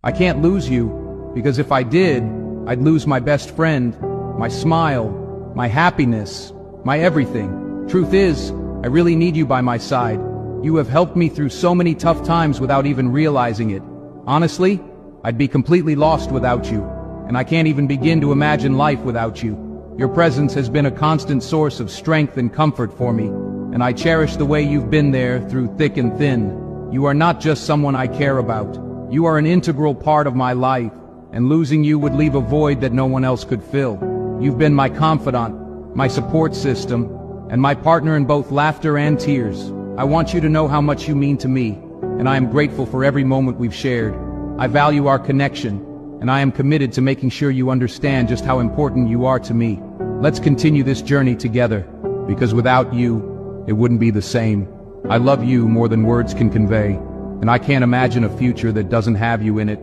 I can't lose you, because if I did, I'd lose my best friend, my smile, my happiness, my everything. Truth is, I really need you by my side. You have helped me through so many tough times without even realizing it. Honestly, I'd be completely lost without you, and I can't even begin to imagine life without you. Your presence has been a constant source of strength and comfort for me, and I cherish the way you've been there through thick and thin. You are not just someone I care about. You are an integral part of my life, and losing you would leave a void that no one else could fill. You've been my confidant, my support system, and my partner in both laughter and tears. I want you to know how much you mean to me, and I am grateful for every moment we've shared. I value our connection, and I am committed to making sure you understand just how important you are to me. Let's continue this journey together, because without you, it wouldn't be the same. I love you more than words can convey, and I can't imagine a future that doesn't have you in it.